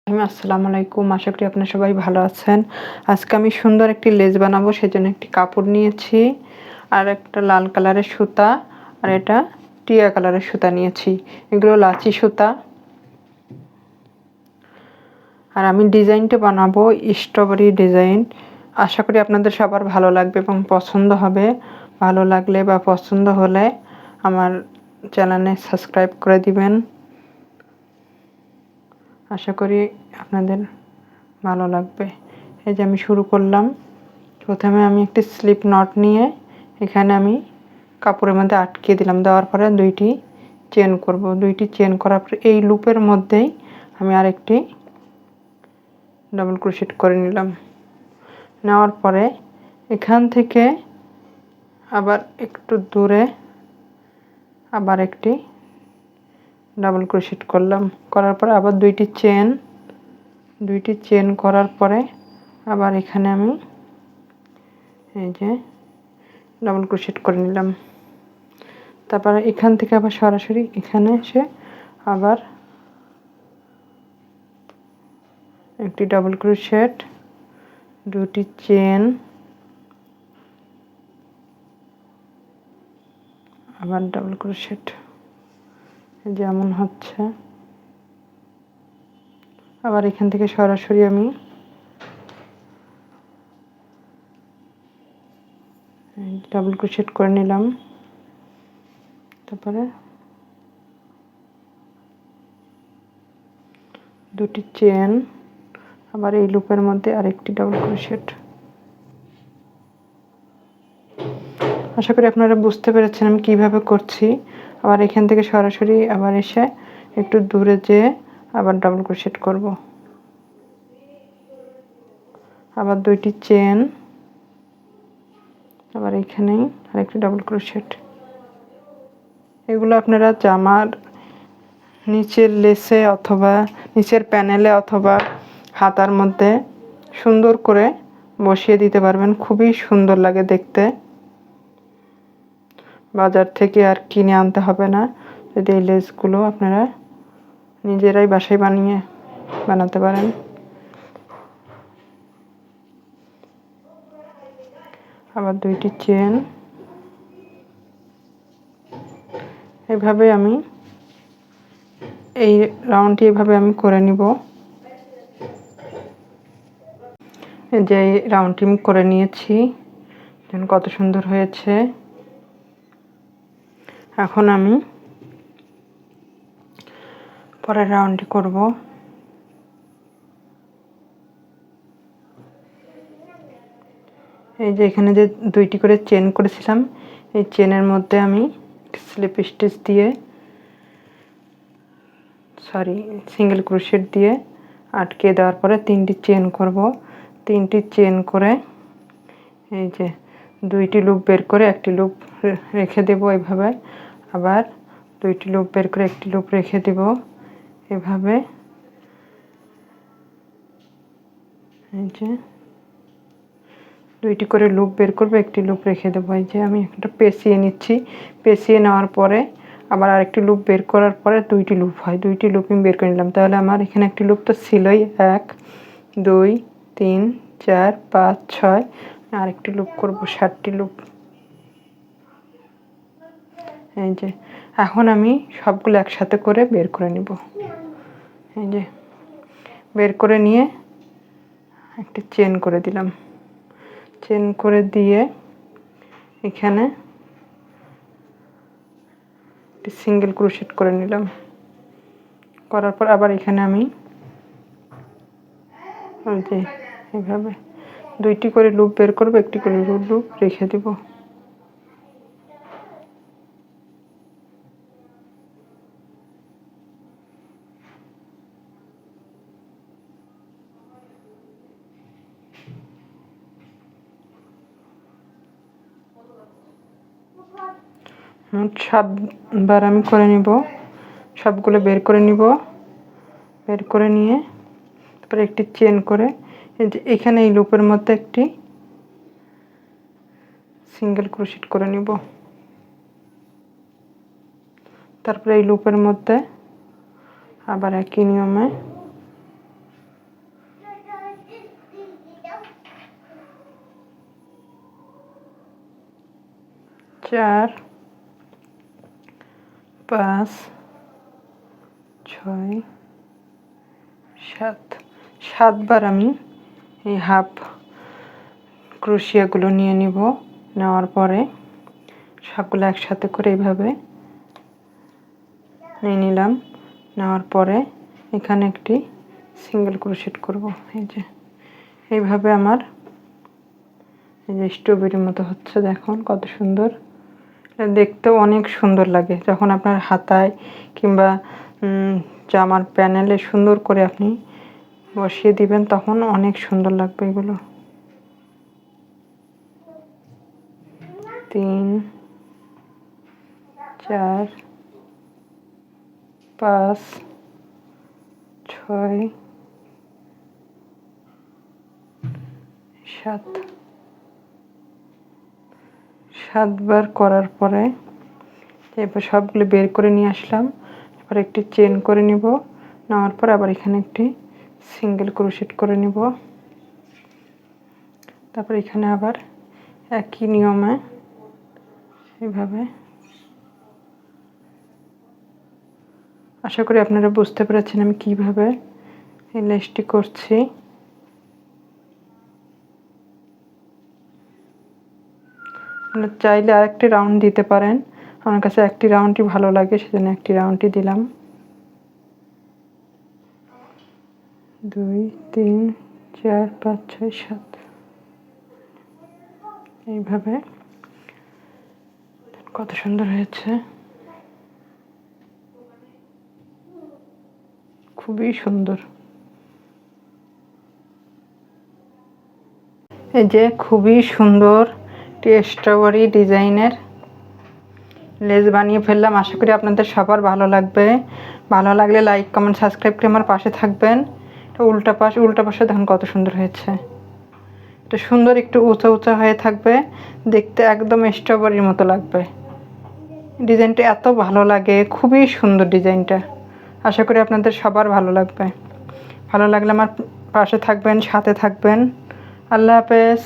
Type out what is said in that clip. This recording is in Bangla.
আসসালামু আলাইকুম। আশা করি আপনারা সবাই ভালো আছেন। আজকে আমি সুন্দর একটি লেস বানাবো, সেজন্য একটি কাপড় নিয়েছি আর একটা লাল কালারের সুতা আর এটা টিয়া কালারের সুতা নিয়েছি। এগুলো লাচি সুতা। আর আমি ডিজাইনটা বানাবো স্ট্রবেরি ডিজাইন। আশা করি আপনাদের সবার ভালো লাগবে এবং পছন্দ হবে। ভালো লাগলে বা পছন্দ হলে আমার চ্যানেলে সাবস্ক্রাইব করে দিবেন। আশা করি আপনাদের ভালো লাগবে। এই যে আমি শুরু করলাম। প্রথমে আমি একটি স্লিপ নট নিয়ে এখানে আমি কাপড়ের মধ্যে আটকে দিলাম। দেওয়ার পরে দুইটি চেন করব। দুইটি চেন করার পরে এই লুপের মধ্যেই আমি আরেকটি ডাবল ক্রোশেট করে নিলাম। নেওয়ার পরে এখান থেকে আবার একটু দূরে আবার একটি ডাবল ক্রোশেট করলাম। করার পরে আবার দুইটি চেন করার পরে আবার এখানে আমি এই যে ডাবল ক্রোশেট করে নিলাম। তারপরে এখান থেকে আবার সরাসরি এখানে এসে আবার একটি ডাবল ক্রোশেট, দুটি চেন, আবার ডাবল ক্রোশেট, যেমন হচ্ছে। আবার এখান থেকে সরাসরি আমি ডাবল ক্রোশেট করে নিলাম। তারপরে দুটি চেন, আবার এই লুপের মধ্যে আরেকটি ডাবল ক্রোশেট। আশা করি আপনারা বুঝতে পেরেছেন আমি কিভাবে করছি। আবার এখান থেকে সরাসরি আবার এসে একটু দূরে যেয়ে আবার ডাবল ক্রোশেট করব। আবার দুইটি চেন, আবার এখানেই আরেকটি ডাবল ক্রোশেট। এগুলো আপনারা জামার নিচের লেসে অথবা নিচের প্যানেলে অথবা হাতার মধ্যে সুন্দর করে বসিয়ে দিতে পারবেন। খুবই সুন্দর লাগে দেখতে। বাজার থেকে আর কিনে আনতে হবে না। যদি এই লেসগুলো আপনারা নিজেরাই বাসায় বানাতে পারেন। আবার দুইটি চেন। এভাবে আমি এই রাউন্ডটি এভাবে আমি করে নিব। যে রাউন্ডটি আমি করে নিয়েছি, দেখুন কত সুন্দর হয়েছে। এখন আমি পরের রাউন্ডটি করব। এই যে এখানে যে দুইটি করে চেন করেছিলাম, এই চেনের মধ্যে আমি স্লিপ স্টিচ দিয়ে সিঙ্গেল ক্রোশেট দিয়ে আটকে দেওয়ার পরে তিনটি চেন করব। তিনটি চেন করে এই যে দুইটি লুপ বের করে একটি লুপ রেখে দেব এভাবে। আবার দুইটি লুপ বের করে একটি লুপ রেখে দেব এভাবে। এই যে দুইটি করে লুপ বের করব, একটি লুপ রেখে দেবো। এই যে আমি একটা পেঁচিয়ে নিচ্ছি। পেঁচিয়ে নেওয়ার পরে আবার আরেকটি লুপ বের করার পরে দুইটি লুপ হয়। দুইটি লুপ আমি বের করে নিলাম। তাহলে আমার এখানে একটি লুপ তো ছিলই। 1 2 3 4 5 6, আরেকটি লুপ করব 7টি লুপ। এই যে এখন আমি সবগুলো একসাথে করে বের করে নিব। এই যে বের করে নিয়ে একটি চেন করে দিলাম। চেন করে দিয়ে এখানে একটি সিঙ্গেল ক্রোশেট করে নিলাম। করার পর আবার এখানে আমি যে এভাবে দুইটি করে লুপ বের করব, একটি করে লুপ রেখে দেব। মোট 7বার আমি করে নিব। সবগুলো বের করে নিব। বের করে নিয়ে তারপরে একটি চেন করে এখানে এই লুপের মধ্যে একটি সিঙ্গেল ক্রোশেট করে নিব। তারপরে এই লুপের মধ্যে আবার একই নিয়মে 4 5 6 7 7বার আমি এই হাফ ক্রোশিয়াগুলো নিয়ে নিব। নেওয়ার পরে সবগুলো একসাথে করে এইভাবে নিয়ে নিলাম। নেওয়ার পরে এখানে একটি সিঙ্গেল ক্রোশেট করব। এই যে এইভাবে আমার এই যে স্ট্রবেরির মতো হচ্ছে, দেখুন কত সুন্দর, দেখতেও অনেক সুন্দর লাগে। যখন আপনার হাতায় কিংবা জামার প্যানেলে সুন্দর করে আপনি বসিয়ে দিবেন তখন অনেক সুন্দর লাগবে এগুলো। 3 4 5 6 7 7বার করার পরে এবার সবগুলো বের করে নিয়ে আসলাম। এবার একটি চেন করে নিব। নেওয়ার পর আবার এখানে একটি সিঙ্গেল ক্রোশেট করে নিব। তারপর এখানে আবার একই নিয়মে এইভাবে, আশা করি আপনারা বুঝতে পেরেছেন আমি কিভাবে এই লেসটি করছি। আপনারা চাইলে আরেকটি রাউন্ড দিতে পারেন, আমার কাছে একটি রাউন্ডই ভালো লাগে সেজন্য একটি রাউন্ডই দিলাম। 2 3 4 5 6 7 এইভাবে কত সুন্দর হয়েছে, খুবই সুন্দর। এই যে খুবই সুন্দর স্ট্রবেরি ডিজাইনের লেস বানিয়ে ফেললাম। আশা করি আপনাদের সবার ভালো লাগবে। ভালো লাগলে লাইক কমেন্ট সাবস্ক্রাইব করে আমার পাশে থাকবেন। উল্টা পাশে দেখুন কত সুন্দর হয়েছে। এটা সুন্দর একটু উঁচা উঁচা হয়ে থাকবে, দেখতে একদম স্ট্রবেরির মতো লাগবে। ডিজাইনটা এত ভালো লাগে, খুবই সুন্দর ডিজাইনটা। আশা করি আপনাদের সবার ভালো লাগবে। ভালো লাগলে আমার পাশে থাকবেন, সাথে থাকবেন। আল্লাহ হাফেজ।